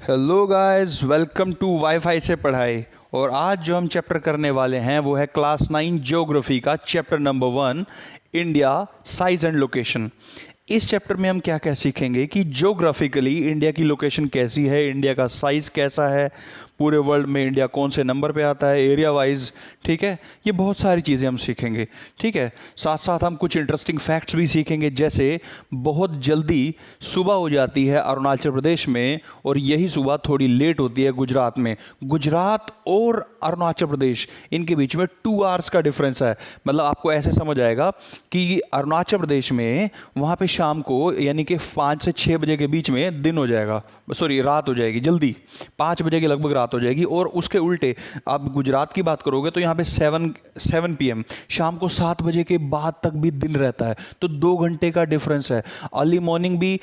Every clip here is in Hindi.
Hello guys, welcome to wifi से पढ़ाई। और आज जो हम चैप्टर करने वाले हैं वो है क्लास 9 ज्योग्राफी का chapter number 1, India size and location. इस चैप्टर में हम क्या क्या सीखेंगे कि ज्योग्राफिकली इंडिया की लोकेशन कैसी है, इंडिया का साइज़ कैसा है, पूरे वर्ल्ड में इंडिया कौन से नंबर पे आता है एरिया वाइज। ठीक है, ये बहुत सारी चीज़ें हम सीखेंगे। ठीक है, साथ साथ हम कुछ इंटरेस्टिंग फैक्ट्स भी सीखेंगे, जैसे बहुत जल्दी सुबह हो जाती है अरुणाचल प्रदेश में और यही सुबह थोड़ी लेट होती है गुजरात में। गुजरात और अरुणाचल प्रदेश, इनके बीच में 2 आवर्स का डिफरेंस है। मतलब आपको ऐसे समझ आएगा कि अरुणाचल प्रदेश में वहाँ पे शाम को यानी कि 5 से 6 बजे के बीच में दिन हो जाएगा, सॉरी रात हो जाएगी, जल्दी 5 बजे के लगभग रात हो जाएगी। और उसके उल्टे आप गुजरात की बात करोगे तो यहाँ पे 7 PM, शाम को 7 बजे के बाद तक भी दिन रहता है। तो 2 घंटे का डिफरेंस है। अर्ली मॉर्निंग भी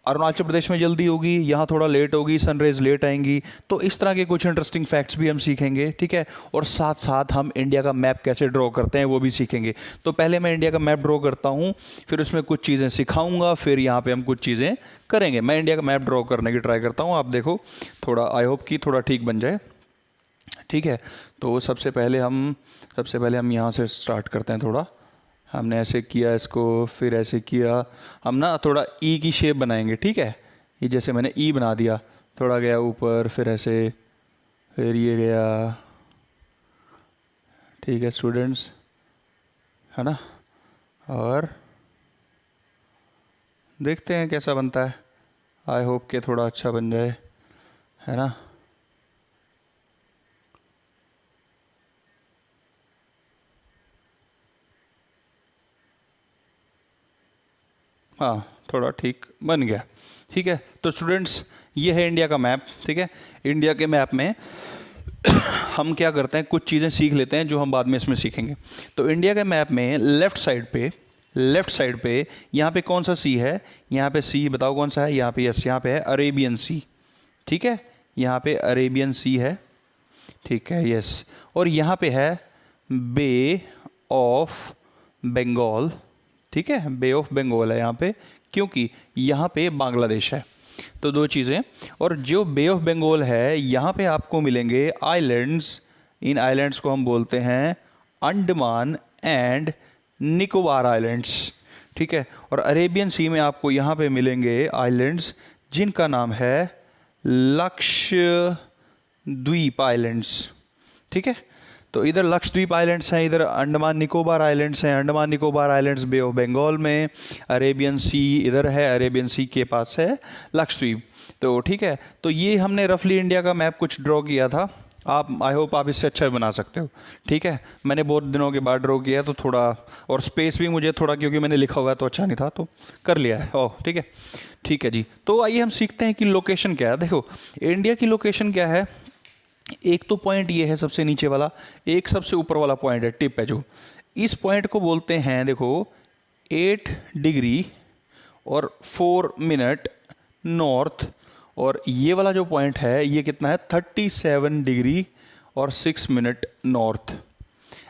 अरुणाचल प्रदेश में जल्दी होगी, यहाँ थोड़ा लेट होगी, सनराइज लेट आएंगी। तो इस तरह के कुछ इंटरेस्टिंग फैक्ट्स भी हम सीखेंगे। ठीक है, और साथ साथ हम इंडिया का मैप कैसे ड्रॉ करते हैं वो भी सीखेंगे। तो पहले मैं इंडिया का मैप ड्रॉ करता हूँ, फिर उसमें कुछ चीज़ें सिखाऊंगा, फिर यहाँ पे हम कुछ चीज़ें करेंगे। मैं इंडिया का मैप ड्रॉ करने की ट्राई करता हूँ, आप देखो थोड़ा, आई होप कि थोड़ा ठीक बन जाए। ठीक है, तो सबसे पहले हम यहाँ से स्टार्ट करते हैं। थोड़ा हमने ऐसे किया इसको, फिर ऐसे किया। हम ना थोड़ा ई की शेप बनाएंगे। ठीक है, ये जैसे मैंने ई बना दिया, थोड़ा गया ऊपर, फिर ऐसे, फिर ये गया। ठीक है स्टूडेंट्स, है ना। और देखते हैं कैसा बनता है। आई होप कि थोड़ा अच्छा बन जाए, है ना। हाँ, थोड़ा ठीक बन गया। ठीक है, तो स्टूडेंट्स ये है इंडिया का मैप। ठीक है, इंडिया के मैप में हम क्या करते हैं, कुछ चीज़ें सीख लेते हैं जो हम बाद में इसमें सीखेंगे। तो इंडिया के मैप में लेफ़्ट साइड पे यहाँ पे कौन सा सी है, यहाँ पे सी बताओ कौन सा है। यहाँ पे यस, यहाँ पे है अरेबियन सी। ठीक है, यहाँ पे अरेबियन सी है। ठीक है, यस। और यहाँ पे है बे ऑफ बंगाल। ठीक है, बे ऑफ बंगाल है यहाँ पे, क्योंकि यहाँ पे बांग्लादेश है। तो 2 चीज़ें। और जो बे ऑफ बंगाल है यहाँ पे आपको मिलेंगे आइलैंड्स। इन आइलैंड्स को हम बोलते हैं अंडमान एंड निकोबार आइलैंड्स। ठीक है, और अरेबियन सी में आपको यहाँ पे मिलेंगे आइलैंड्स जिनका नाम है लक्षद्वीप आइलैंड्स। ठीक है, तो इधर लक्षद्वीप आइलैंड्स हैं, इधर अंडमान निकोबार आइलैंड्स हैं। Andaman Nicobar islands bay of Bengal में, अरेबियन सी इधर है, अरेबियन सी के पास है लक्षद्वीप। तो ठीक है, तो ये हमने रफली इंडिया का मैप कुछ ड्रॉ किया था। आप, आई होप आप इससे अच्छा बना सकते हो। ठीक है, मैंने बहुत दिनों के बाद ड्रॉ किया तो थोड़ा, और स्पेस भी मुझे थोड़ा, क्योंकि मैंने लिखा हुआ है तो अच्छा नहीं था, तो कर लिया है। ओह ठीक है, ठीक है जी। तो आइए हम सीखते हैं कि लोकेशन क्या है। देखो इंडिया की लोकेशन क्या है। एक तो पॉइंट ये है सबसे नीचे वाला, एक सबसे ऊपर वाला पॉइंट है, टिप है जो, इस पॉइंट को बोलते हैं, देखो 8 डिग्री और 4 मिनट नॉर्थ। और ये वाला जो पॉइंट है ये कितना है, 37 डिग्री और 6 मिनट नॉर्थ।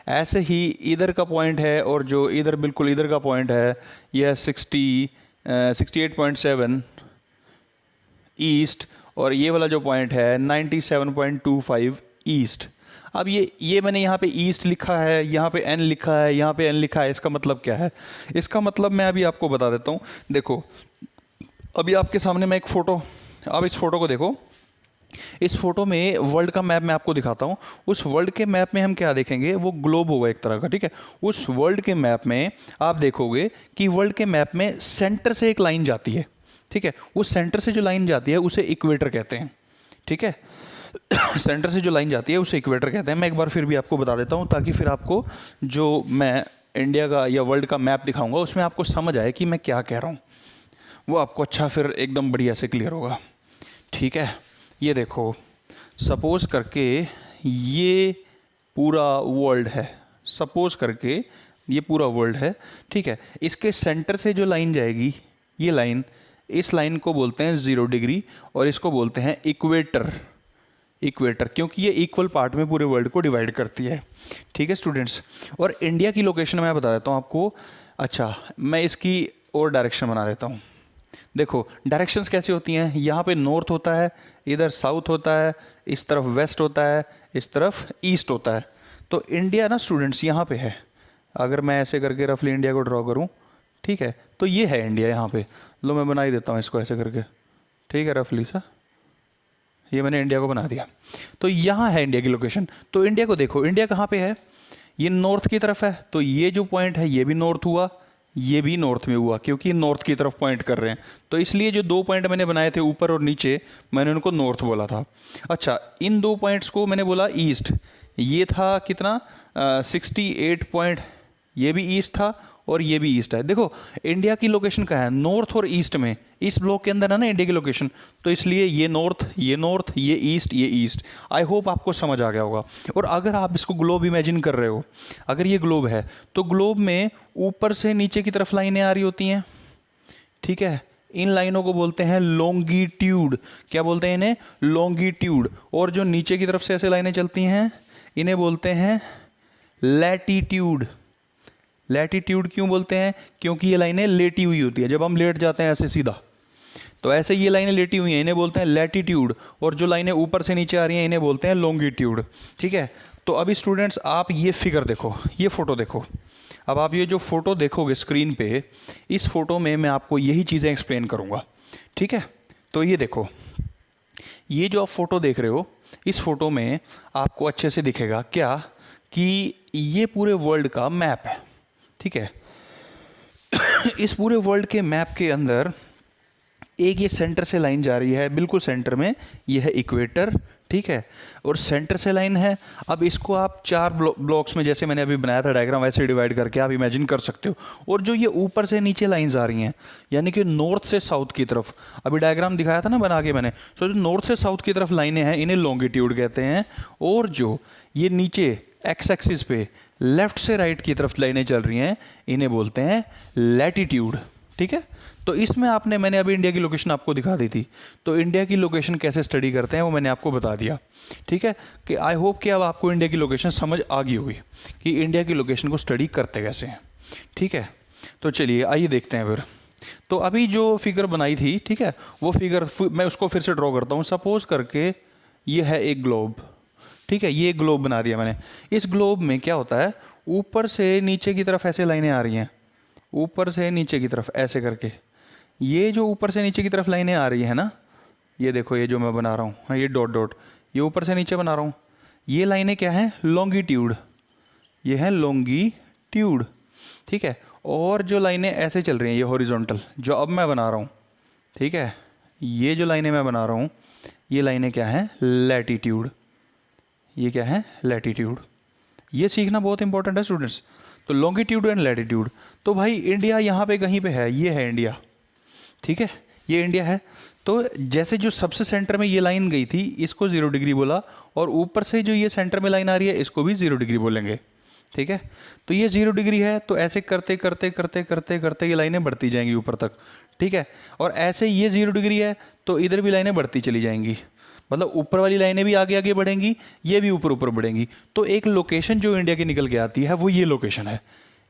ऐसे ही इधर का पॉइंट है, और जो इधर बिल्कुल इधर का पॉइंट है यह 68.7 ईस्ट, और ये वाला जो पॉइंट है 97.25 ईस्ट। अब ये मैंने यहाँ पे ईस्ट लिखा है, यहाँ पे एन लिखा है, यहाँ पे एन लिखा है। इसका मतलब क्या है, इसका मतलब मैं अभी आपको बता देता हूँ। देखो अभी आपके सामने मैं एक फ़ोटो, आप इस फोटो को देखो। इस फोटो में वर्ल्ड का मैप मैं आपको दिखाता हूँ। उस वर्ल्ड के मैप में हम क्या देखेंगे, वो ग्लोब होगा एक तरह का। ठीक है, उस वर्ल्ड के मैप में आप देखोगे कि वर्ल्ड के मैप में सेंटर से एक लाइन जाती है। ठीक है, उस सेंटर से जो लाइन जाती है उसे इक्वेटर कहते हैं। ठीक है, सेंटर से जो लाइन जाती है उसे इक्वेटर कहते हैं। मैं एक बार फिर भी आपको बता देता हूँ, ताकि फिर आपको जो मैं इंडिया का या वर्ल्ड का मैप दिखाऊंगा उसमें आपको समझ आए कि मैं क्या कह रहा हूँ, वो आपको अच्छा फिर एकदम बढ़िया से क्लियर होगा। ठीक है, ये देखो, सपोज करके ये पूरा वर्ल्ड है, सपोज करके ये पूरा वर्ल्ड है। ठीक है, इसके सेंटर से जो लाइन जाएगी, ये लाइन, इस लाइन को बोलते हैं 0 डिग्री, और इसको बोलते हैं इक्वेटर। इक्वेटर, क्योंकि ये इक्वल पार्ट में पूरे वर्ल्ड को डिवाइड करती है। ठीक है स्टूडेंट्स, और इंडिया की लोकेशन मैं बता देता हूँ आपको। अच्छा, मैं इसकी और डायरेक्शन बना देता हूँ। देखो डायरेक्शंस कैसी होती हैं, यहाँ पे नॉर्थ होता है, इधर साउथ होता है, इस तरफ वेस्ट होता है, इस तरफ ईस्ट होता है। तो इंडिया ना स्टूडेंट्स यहाँ पे है। अगर मैं ऐसे करके रफली इंडिया को ड्रॉ करूँ, ठीक है, तो ये है इंडिया यहाँ पे। लो मैं बना ही देता हूँ इसको ऐसे करके, ठीक है, रफली सा ये मैंने इंडिया को बना दिया। तो यहाँ है इंडिया की लोकेशन। तो इंडिया को देखो, इंडिया कहाँ पे है, ये नॉर्थ की तरफ है। तो ये जो पॉइंट है ये भी नॉर्थ हुआ, ये भी नॉर्थ में हुआ, क्योंकि नॉर्थ की तरफ पॉइंट कर रहे हैं। तो इसलिए जो 2 पॉइंट मैंने बनाए थे ऊपर और नीचे, मैंने उनको नॉर्थ बोला था। अच्छा, इन 2 पॉइंट्स को मैंने बोला ईस्ट। ये था कितना 68 पॉइंट, ये भी ईस्ट था और ये भी ईस्ट है। देखो इंडिया की लोकेशन कहाँ है, नॉर्थ और ईस्ट में, इस ब्लॉक के अंदर है ना इंडिया की लोकेशन। तो इसलिए ये नॉर्थ, ये ईस्ट, ये ईस्ट। आई होप आपको समझ आ गया होगा। और अगर आप इसको ग्लोब इमेजिन कर रहे हो, अगर ये ग्लोब है तो ग्लोब में ऊपर से नीचे की तरफ लाइनें आ रही होती हैं, ठीक है। इन लाइनों को बोलते हैं लॉन्गिट्यूड। क्या बोलते हैं इन्हें, लॉन्गिट्यूड। और जो नीचे की तरफ से ऐसे लाइनें चलती हैं इन्हें बोलते हैं लैटिट्यूड। लैटिट्यूड क्यों बोलते हैं, क्योंकि ये लाइनें लेटी हुई होती है, जब हम लेट जाते हैं ऐसे सीधा, तो ऐसे ये लाइनें लेटी हुई हैं, इन्हें बोलते हैं लैटिट्यूड। और जो लाइनें ऊपर से नीचे आ रही हैं इन्हें बोलते हैं लॉन्गिट्यूड, ठीक है। तो अभी स्टूडेंट्स आप ये फिगर देखो, ये फोटो देखो। अब आप ये जो फोटो देखोगे स्क्रीन पे, इस फोटो में मैं आपको यही चीज़ें एक्सप्लेन करूँगा, ठीक है। तो ये देखो, ये जो आप फोटो देख रहे हो, इस फोटो में आपको अच्छे से दिखेगा क्या, कि ये पूरे वर्ल्ड का मैप है, ठीक है। इस पूरे वर्ल्ड के मैप के अंदर एक ये सेंटर से लाइन जा रही है, बिल्कुल सेंटर में, ये है इक्वेटर, ठीक है। और सेंटर से लाइन है। अब इसको आप 4 ब्लॉक्स में, जैसे मैंने अभी बनाया था डायग्राम, वैसे डिवाइड करके आप इमेजिन कर सकते हो। और जो ये ऊपर से नीचे लाइंस आ रही हैं, यानी कि नॉर्थ से साउथ की तरफ, अभी डायग्राम दिखाया था ना बना के मैंने, तो जो नॉर्थ से साउथ की तरफ लाइनें हैं इन्हें लॉन्गिट्यूड कहते हैं। और जो ये नीचे एक्स एक्सिस पे लेफ्ट से राइट की तरफ लाइनें चल रही हैं इन्हें बोलते हैं लैटिट्यूड, ठीक है। तो इसमें मैंने अभी इंडिया की लोकेशन आपको दिखा दी थी। तो इंडिया की लोकेशन कैसे स्टडी करते हैं वो मैंने आपको बता दिया, ठीक है। कि आई होप कि अब आपको इंडिया की लोकेशन समझ आ गई होगी कि इंडिया की लोकेशन को स्टडी करते कैसे हैं, ठीक है। तो चलिए आइए देखते हैं फिर। तो अभी जो फिगर बनाई थी, ठीक है, वो फिगर मैं उसको फिर से ड्रॉ करता हूँ। सपोज करके ये है एक ग्लोब, ठीक है, ये ग्लोब बना दिया मैंने। इस ग्लोब में क्या होता है, ऊपर से नीचे की तरफ ऐसे लाइनें आ रही हैं, ऊपर से नीचे की तरफ ऐसे करके। ये जो ऊपर से नीचे की तरफ लाइनें आ रही है ना, ये देखो, ये जो मैं बना रहा हूँ, हाँ, ये डॉट डॉट, ये ऊपर से नीचे बना रहा हूँ, ये लाइनें क्या हैं, लॉन्गिट्यूड, ये है लॉन्गिट्यूड, ठीक है। और जो लाइनें ऐसे चल रही हैं, ये हॉरिजॉन्टल जो अब मैं बना रहा हूँ, ठीक है, ये जो लाइनें मैं बना रहा हूँ, ये लाइनें क्या हैं, लैटिट्यूड। ये क्या है, लैटिट्यूड। ये सीखना बहुत इंपॉर्टेंट है स्टूडेंट्स। तो लॉन्गिट्यूड एंड लैटिट्यूड। तो भाई इंडिया यहाँ पे कहीं पे है, ये है इंडिया, ठीक है, ये इंडिया है। तो जैसे जो सबसे सेंटर में ये लाइन गई थी, इसको 0 डिग्री बोला, और ऊपर से जो ये सेंटर में लाइन आ रही है इसको भी 0 डिग्री बोलेंगे, ठीक है। तो ये 0 डिग्री है, तो ऐसे करते करते करते करते करते ये लाइनें बढ़ती जाएंगी ऊपर तक, ठीक है। और ऐसे ये 0 डिग्री है तो इधर भी लाइनें बढ़ती चली जाएंगी, मतलब ऊपर वाली लाइनें भी आगे आगे बढ़ेंगी, ये भी ऊपर ऊपर बढ़ेंगी। तो एक लोकेशन जो इंडिया की निकल के आती है वो ये लोकेशन है,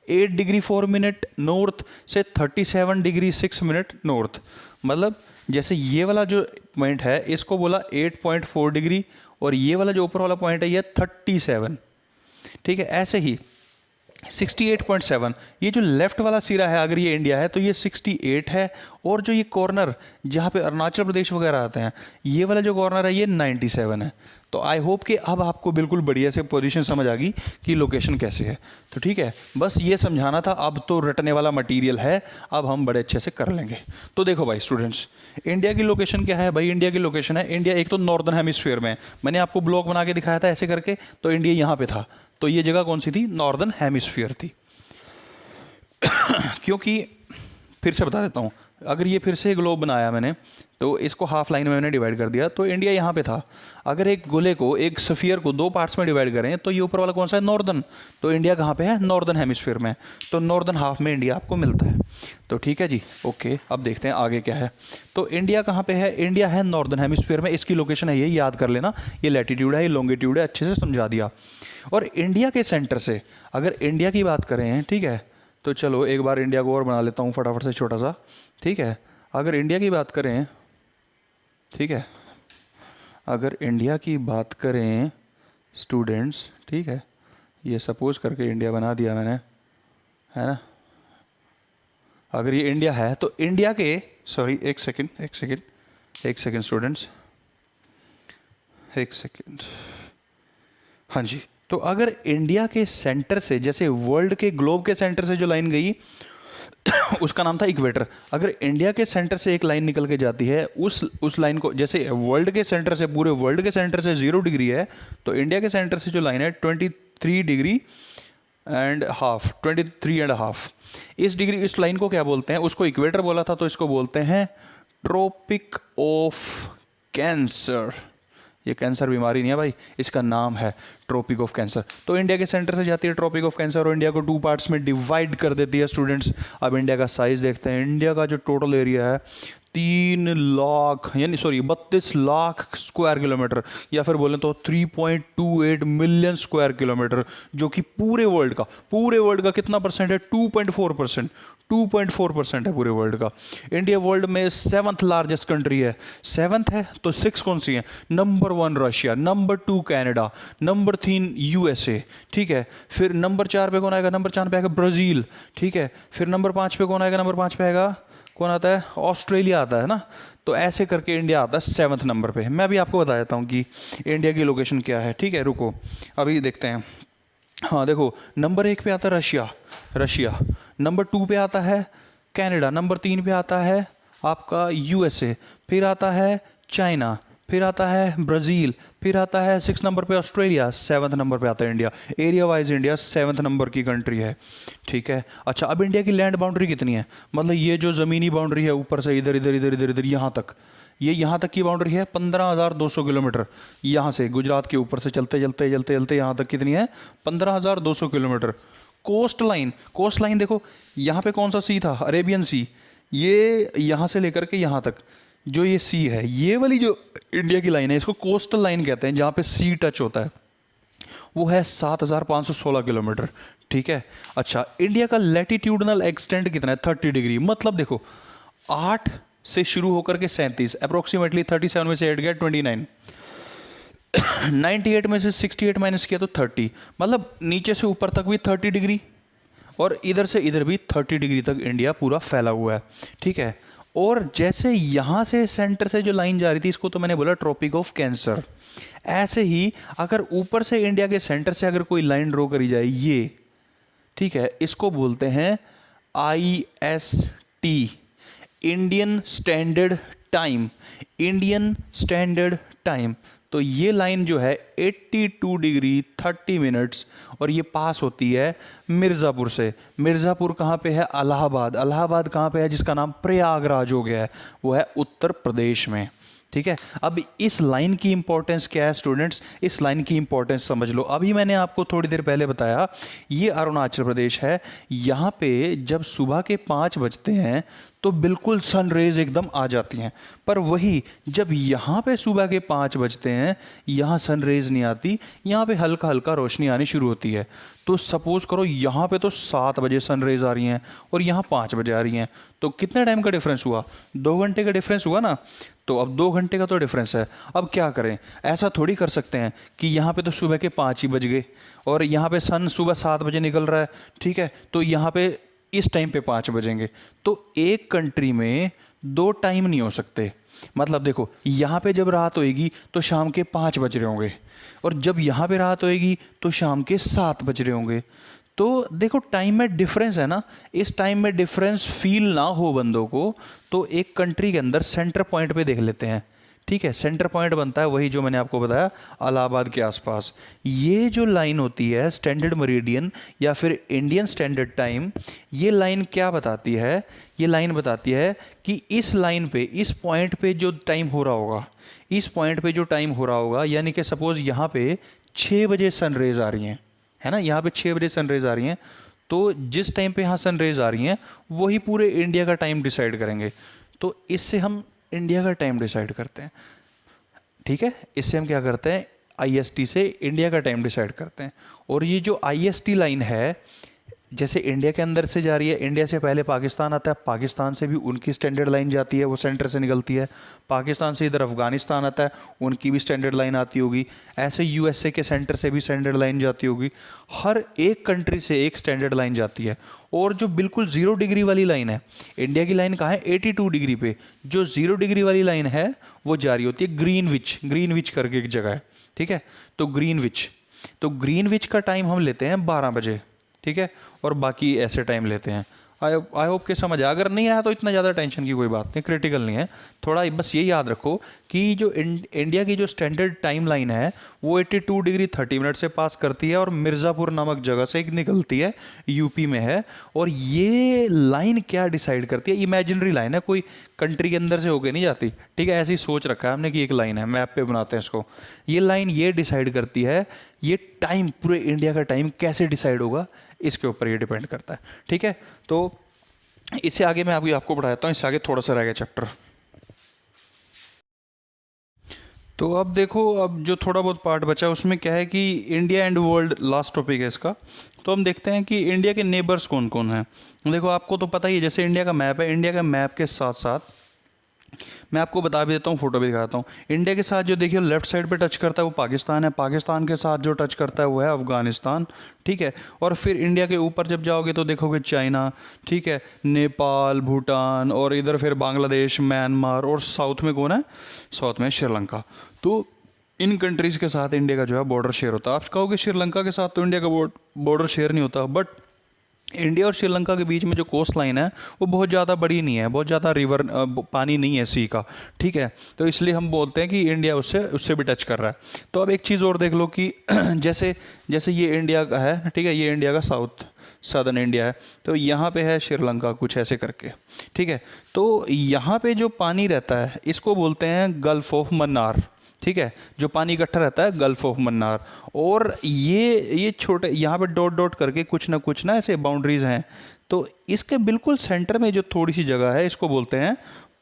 8 डिग्री 4 मिनट नॉर्थ से 37 डिग्री 6 मिनट नॉर्थ। मतलब जैसे ये वाला जो पॉइंट है इसको बोला 8.4 डिग्री, और ये वाला जो ऊपर वाला पॉइंट है ये 37, ठीक है। ऐसे ही 68.7, ये जो लेफ्ट वाला सिरा है, अगर ये इंडिया है तो ये 68 है, और जो ये कॉर्नर जहाँ पे अरुणाचल प्रदेश वगैरह आते हैं, ये वाला जो कॉर्नर है ये 97 है। तो आई होप कि अब आपको बिल्कुल बढ़िया से पोजीशन समझ आ गई कि लोकेशन कैसे है। तो ठीक है, बस ये समझाना था, अब तो रटने वाला मटेरियल है, अब हम बड़े अच्छे से कर लेंगे। तो देखो भाई स्टूडेंट्स, इंडिया की लोकेशन क्या है भाई, इंडिया की लोकेशन है, इंडिया एक तो नॉर्दर्न हेमिस्फीयर में, मैंने आपको ब्लॉक बना के दिखाया था ऐसे करके, तो इंडिया यहाँ पे था, तो ये जगह कौन सी थी, नॉर्दर्न हेमिस्फीयर थी। क्योंकि फिर से बता देता हूँ, अगर ये फिर से ग्लोब बनाया मैंने, तो इसको हाफ लाइन में मैंने डिवाइड कर दिया, तो इंडिया यहाँ पे था। अगर एक गोले को, एक स्फीयर को 2 पार्ट्स में डिवाइड करें, तो ये ऊपर वाला कौन सा है, नॉर्दर्न, तो इंडिया कहाँ पे है, नॉर्दर्न हेमिस्फीयर में, तो नॉर्दर्न हाफ में इंडिया आपको मिलता है। तो ठीक है जी, ओके, अब देखते हैं आगे क्या है। तो इंडिया कहाँ पे है, इंडिया है नॉर्दर्न हेमिस्फीयर में, इसकी लोकेशन है, ये याद कर लेना, ये लैटिट्यूड है, ये लॉन्गिट्यूड है, अच्छे से समझा दिया। और इंडिया के सेंटर से अगर इंडिया की बात करें, ठीक है, तो चलो एक बार इंडिया को और बना लेता हूँ फटाफट से छोटा सा, ठीक है। अगर इंडिया की बात करें, ठीक है, अगर इंडिया की बात करें स्टूडेंट्स, ठीक है, ये सपोज करके इंडिया बना दिया मैंने, है ना। अगर ये इंडिया है तो इंडिया के, सॉरी एक सेकेंड स्टूडेंट्स, एक सेकेंड, हाँ जी। तो अगर इंडिया के सेंटर से, जैसे वर्ल्ड के ग्लोब के सेंटर से जो लाइन गई उसका नाम था इक्वेटर। अगर इंडिया के सेंटर से एक लाइन निकल के जाती है, उस लाइन को, जैसे वर्ल्ड के सेंटर से, पूरे वर्ल्ड के सेंटर से 0 डिग्री है, तो इंडिया के सेंटर से जो लाइन है 23 डिग्री एंड हाफ, 23.5 इस लाइन को क्या बोलते हैं? उसको इक्वेटर बोला था, तो इसको बोलते हैं ट्रॉपिक ऑफ कैंसर। ये कैंसर बीमारी नहीं है भाई, इसका नाम है ट्रॉपिक ऑफ कैंसर। तो इंडिया के सेंटर से जाती है ट्रॉपिक ऑफ कैंसर और इंडिया को 2 पार्ट्स में डिवाइड कर देती है स्टूडेंट्स। अब इंडिया का साइज देखते हैं। इंडिया का जो टोटल एरिया है 3 लाख, यानी सॉरी 32 लाख स्क्वायर किलोमीटर, या फिर बोलें तो 3.28 मिलियन स्क्वायर किलोमीटर, जो कि पूरे वर्ल्ड का कितना परसेंट है? 2.4%। 2.4% है पूरे वर्ल्ड का। इंडिया वर्ल्ड में 7th लार्जेस्ट कंट्री है। 7th है तो 6 कौन सी है? Number 1 Russia, number 2 Canada, number 3 USA, ठीक है। फिर नंबर 4 पे कौन आएगा? नंबर 4 पे आएगा ब्राज़ील, ठीक है। फिर नंबर 5 पे कौन आएगा? नंबर 5 पे आएगा, कौन आता है? ऑस्ट्रेलिया आता है ना। तो ऐसे करके इंडिया आता है 7th नंबर पे। मैं भी आपको बता देता हूँ कि इंडिया की लोकेशन क्या है, ठीक है। रुको अभी देखते हैं। हाँ देखो, नंबर 1 पे आता है रशिया, नंबर 2 पे आता है कनाडा, नंबर 3 पे आता है आपका यूएसए, फिर आता है चाइना, फिर आता है ब्राज़ील, फिर आता है 6 नंबर पे ऑस्ट्रेलिया, 7th नंबर पे आता है India. Area wise India 7th number की कंट्री है, ठीक है। अच्छा, अब इंडिया की लैंड बाउंड्री कितनी है? मतलब ये जो ज़मीनी बाउंड्री है ऊपर से इधर इधर इधर इधर इधर यहाँ तक, ये यहाँ तक की बाउंड्री है 15,200 किलोमीटर। यहाँ से गुजरात के ऊपर से चलते चलते यहाँ तक कितनी है? 15,200 किलोमीटर। कोस्ट लाइन देखो, यहाँ पे कौन सा सी था? अरेबियन सी। ये यहाँ से लेकर के यहाँ तक जो ये सी है, ये वाली जो इंडिया की लाइन है, इसको कोस्टल लाइन कहते हैं, जहाँ पे सी टच होता है, वो है 7,516 किलोमीटर, ठीक है। अच्छा, इंडिया का लैटिट्यूडनल एक्सटेंट कितना है? 30 डिग्री। मतलब देखो 8 से शुरू होकर के 37, अप्रोक्सीमेटली 37 में से 8 गया 29, 98 में से 68 माइनस किया तो 30, मतलब नीचे से ऊपर तक भी 30 डिग्री और इधर से इधर भी 30 डिग्री तक इंडिया पूरा फैला हुआ है, ठीक है। और जैसे यहाँ से सेंटर से जो लाइन जा रही थी, इसको तो मैंने बोला ट्रॉपिक ऑफ कैंसर। ऐसे ही अगर ऊपर से इंडिया के सेंटर से अगर कोई लाइन ड्रॉ करी जाए, ये, ठीक है, इसको बोलते हैं IST, इंडियन स्टैंडर्ड टाइम। तो ये लाइन जो है 82 डिग्री 30 मिनट्स, और ये पास होती है मिर्ज़ापुर से। मिर्ज़ापुर कहाँ पे है? इलाहाबाद कहाँ पे है? जिसका नाम प्रयागराज हो गया है, वो है उत्तर प्रदेश में, ठीक है। अब इस लाइन की इंपॉर्टेंस क्या है स्टूडेंट्स? इस लाइन की इंपॉर्टेंस समझ लो। अभी मैंने आपको थोड़ी देर पहले बताया, ये अरुणाचल प्रदेश है। यहाँ पे जब सुबह के 5 बजते हैं तो बिल्कुल सन रेज एकदम आ जाती हैं, पर वही जब यहाँ पे सुबह के 5 बजते हैं, यहाँ सन रेज नहीं आती, यहाँ पे हल्का हल्का रोशनी आनी शुरू होती है। तो सपोज करो यहाँ पे तो 7 बजे सन रेज आ रही हैं और यहाँ 5 बजे आ रही हैं, तो कितने टाइम का डिफरेंस हुआ? 2 घंटे का डिफरेंस हुआ ना। तो अब 2 घंटे का तो डिफरेंस है। अब क्या करें? ऐसा थोड़ी कर सकते हैं कि यहाँ पे तो सुबह के 5 ही बज गए और यहाँ पे सन सुबह 7 बजे निकल रहा है, ठीक है, तो यहाँ पे इस टाइम पे 5 बजेंगे। तो एक कंट्री में 2 टाइम नहीं हो सकते। मतलब देखो, यहाँ पे जब रात होएगी तो शाम के 5 बज रहे होंगे, और जब यहाँ पे रात होएगी तो शाम के 7 बज रहे होंगे। तो देखो टाइम में डिफरेंस है ना। इस टाइम में डिफरेंस फील ना हो बंदों को, तो एक कंट्री के अंदर सेंटर पॉइंट पे देख लेते हैं, ठीक है। सेंटर पॉइंट बनता है वही जो मैंने आपको बताया, इलाहाबाद के आसपास। ये जो लाइन होती है स्टैंडर्ड मेरिडियन या फिर इंडियन स्टैंडर्ड टाइम, ये लाइन क्या बताती है? ये लाइन बताती है कि इस लाइन पे, इस पॉइंट पे जो टाइम हो रहा होगा, इस पॉइंट पे जो टाइम हो रहा होगा, यानी कि सपोज यहाँ पे 6 बजे सनरेज आ रही हैं, है ना, यहाँ पे 6 बजे सनरेज आ रही हैं, तो जिस टाइम पे यहाँ सनरेज आ रही हैं वही पूरे इंडिया का टाइम डिसाइड करेंगे। तो इससे हम इंडिया का टाइम डिसाइड करते हैं, ठीक है। इससे हम क्या करते हैं? IST से इंडिया का टाइम डिसाइड करते हैं। और ये जो IST लाइन है, जैसे इंडिया के अंदर से जा रही है, इंडिया से पहले पाकिस्तान आता है, पाकिस्तान से भी उनकी स्टैंडर्ड लाइन जाती है, वो सेंटर से निकलती है। पाकिस्तान से इधर अफगानिस्तान आता है, उनकी भी स्टैंडर्ड लाइन आती होगी। ऐसे यूएसए के सेंटर से भी स्टैंडर्ड लाइन जाती होगी। हर एक कंट्री से एक स्टैंडर्ड लाइन जाती है। और जो बिल्कुल 0 डिग्री वाली लाइन है, इंडिया की लाइन कहाँ है, 82 डिग्री पे। जो 0 डिग्री वाली लाइन है वो जारी होती है ग्रीनविच करके एक जगह है, ठीक है। तो ग्रीनविच का टाइम हम लेते हैं 12 बजे, ठीक है। और बाकी ऐसे टाइम लेते हैं। आई होप के समझ आया। अगर नहीं आया तो इतना ज़्यादा टेंशन की कोई बात नहीं, क्रिटिकल नहीं है। थोड़ा बस ये याद रखो कि जो इंडिया की जो स्टैंडर्ड टाइम लाइन है वो 82 डिग्री 30 मिनट से पास करती है और मिर्ज़ापुर नामक जगह से एक निकलती है, यूपी में है। और ये लाइन क्या डिसाइड करती है, इमेजिनरी लाइन है, कोई कंट्री के अंदर से होके नहीं जाती, ठीक है। ऐसी सोच रखा है हमने कि एक लाइन है, मैप पे बनाते हैं इसको। ये लाइन ये डिसाइड करती है, ये टाइम पूरे इंडिया का टाइम कैसे डिसाइड होगा इसके ऊपर ये डिपेंड करता है, ठीक है। तो इससे आगे मैं आपको पढ़ाता हूँ, इससे आगे थोड़ा सा रह गया चैप्टर। तो अब देखो, अब जो थोड़ा बहुत पार्ट बचा है उसमें क्या है कि India and world last topic है इसका। तो हम देखते हैं कि इंडिया के नेबर्स कौन कौन हैं। देखो आपको तो पता ही है, जैसे इंडिया का मैप है, इंडिया का मैप के साथ साथ मैं आपको बता भी देता हूँ, फोटो भी दिखाता हूँ। इंडिया के साथ जो देखिए लेफ्ट साइड पे टच करता है वो पाकिस्तान है, पाकिस्तान के साथ जो टच करता है वो है अफगानिस्तान, ठीक है। और फिर इंडिया के ऊपर जब जाओगे तो देखोगे चाइना, ठीक है, नेपाल, भूटान, और इधर फिर बांग्लादेश, म्यांमार, और साउथ में कौन है, साउथ में श्रीलंका। तो इन कंट्रीज़ के साथ इंडिया का जो है बॉर्डर शेयर होता है। आप कहोगे श्रीलंका के साथ तो इंडिया का बॉर्डर शेयर नहीं होता, बट इंडिया और श्रीलंका के बीच में जो कोस्ट लाइन है वो बहुत ज़्यादा बड़ी नहीं है, बहुत ज़्यादा रिवर पानी नहीं है सी का, ठीक है। तो इसलिए हम बोलते हैं कि इंडिया उससे भी टच कर रहा है। तो अब एक चीज़ और देख लो कि जैसे जैसे ये इंडिया का है, ठीक है, ये इंडिया का सदर्न इंडिया है, तो यहाँ पे है श्रीलंका, कुछ ऐसे करके, ठीक है। तो यहाँ पे जो पानी रहता है इसको बोलते हैं गल्फ ऑफ मन्नार, ठीक है। जो पानी इकट्ठा रहता है गल्फ ऑफ मन्नार। और ये छोटे यहाँ पे डॉट डॉट करके कुछ ना ऐसे बाउंड्रीज हैं। तो इसके बिल्कुल सेंटर में जो थोड़ी सी जगह है इसको बोलते हैं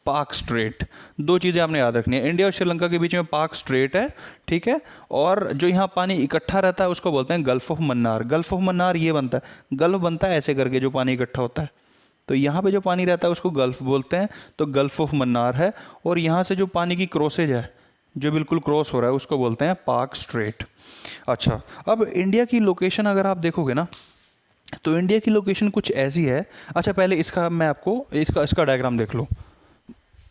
पाक स्ट्रेट। दो चीज़ें आपने याद रखनी है, इंडिया और श्रीलंका के बीच में पाक स्ट्रेट है, ठीक है। और जो यहाँ पानी इकट्ठा रहता है उसको बोलते हैं gulf of Mannar. Gulf of Mannar ये बनता है, गल्फ बनता है ऐसे करके जो पानी इकट्ठा होता है। तो यहाँ पे जो पानी रहता है उसको गल्फ बोलते हैं, तो गल्फ ऑफ मन्नार है। और यहाँ से जो पानी की क्रॉसेज है, जो बिल्कुल क्रॉस हो रहा है, उसको बोलते हैं पाक स्ट्रेट। अच्छा, अब इंडिया की लोकेशन अगर आप देखोगे ना तो इंडिया की लोकेशन कुछ ऐसी है। अच्छा, पहले इसका मैं आपको इसका डायग्राम देख लो।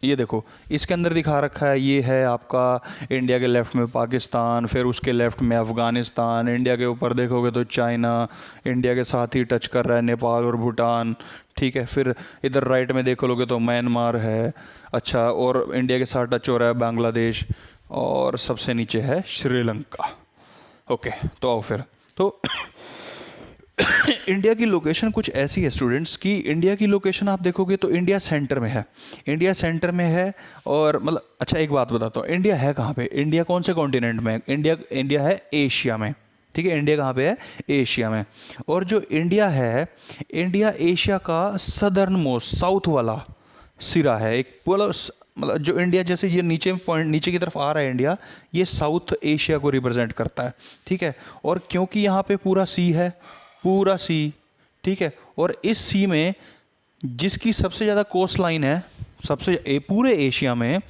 ये देखो, इसके अंदर दिखा रखा है, ये है आपका इंडिया के लेफ्ट में पाकिस्तान, फिर उसके लेफ्ट में अफ़गानिस्तान, इंडिया के ऊपर देखोगे तो चाइना, इंडिया के साथ ही टच कर रहा है नेपाल और भूटान, ठीक है। फिर इधर राइट में देखोगे तो म्यांमार है, अच्छा, और इंडिया के साथ टच हो रहा है बांग्लादेश, और सबसे नीचे है श्रीलंका। ओके, तो आओ फिर। तो इंडिया की लोकेशन कुछ ऐसी है स्टूडेंट्स कि इंडिया की लोकेशन आप देखोगे तो इंडिया सेंटर में है, इंडिया सेंटर में है। और मतलब अच्छा, एक बात बताता हूँ, इंडिया है कहाँ पे, इंडिया कौन से कॉन्टिनेंट में है, इंडिया है एशिया में, ठीक है। इंडिया कहाँ पे है, एशिया में। और जो इंडिया है, इंडिया एशिया का सदर्न मोस्ट, साउथ वाला सिरा है। एक मतलब जो इंडिया, जैसे ये नीचे पॉइंट नीचे की तरफ आ रहा है इंडिया, ये साउथ एशिया को रिप्रेजेंट करता है, ठीक है। और क्योंकि यहाँ पे पूरा सी है, पूरा सी, ठीक है। और इस सी में जिसकी सबसे ज़्यादा कोस्ट लाइन है, पूरे एशिया में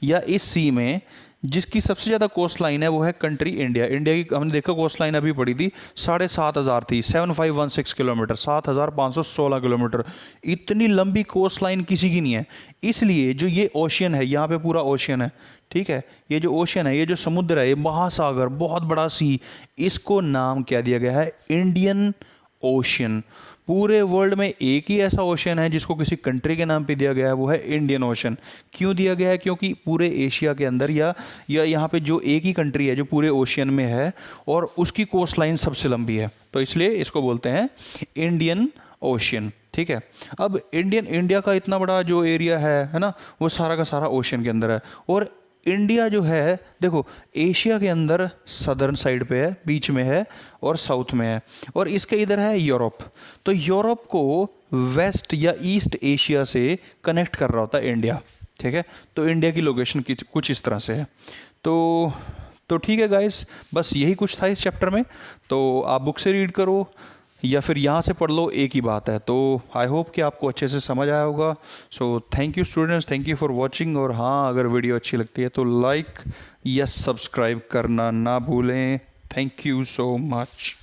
या इस सी में जिसकी सबसे ज़्यादा कोस्ट लाइन है वो है कंट्री इंडिया। इंडिया की हमने देखा कोस्ट लाइन अभी पड़ी थी 7,500 थी, 7516 किलोमीटर, 7,516 किलोमीटर। इतनी लंबी कोस्ट लाइन किसी की नहीं है। इसलिए जो ये ओशियन है, यहाँ पे पूरा ओशियन है, ठीक है। ये जो ओशियन है, ये जो समुद्र है, ये महासागर, बहुत बड़ा सी, इसको नाम क्या दिया गया है, इंडियन ओशियन। पूरे वर्ल्ड में एक ही ऐसा ओशियन है जिसको किसी कंट्री के नाम पे दिया गया है, वो है इंडियन ओशियन। क्यों दिया गया है, क्योंकि पूरे एशिया के अंदर या यहाँ पे जो एक ही कंट्री है जो पूरे ओशियन में है और उसकी कोस्ट लाइन सबसे लंबी है, तो इसलिए इसको बोलते हैं इंडियन ओशियन, ठीक है। अब इंडिया का इतना बड़ा जो एरिया है ना, वो सारा का सारा ओशियन के अंदर है। और इंडिया जो है, देखो, एशिया के अंदर सदर्न साइड पे है, बीच में है, और साउथ में है, और इसके इधर है यूरोप। तो यूरोप को वेस्ट या ईस्ट एशिया से कनेक्ट कर रहा होता है इंडिया, ठीक है। तो इंडिया की लोकेशन कुछ इस तरह से है। तो ठीक है गाइस, बस यही कुछ था इस चैप्टर में। तो आप बुक से रीड करो, या फिर यहाँ से पढ़ लो, एक ही बात है। तो आई होप कि आपको अच्छे से समझ आया होगा। So thank you students, thank you for watching. और हाँ, अगर वीडियो अच्छी लगती है तो लाइक या सब्सक्राइब करना ना भूलें। Thank you so much.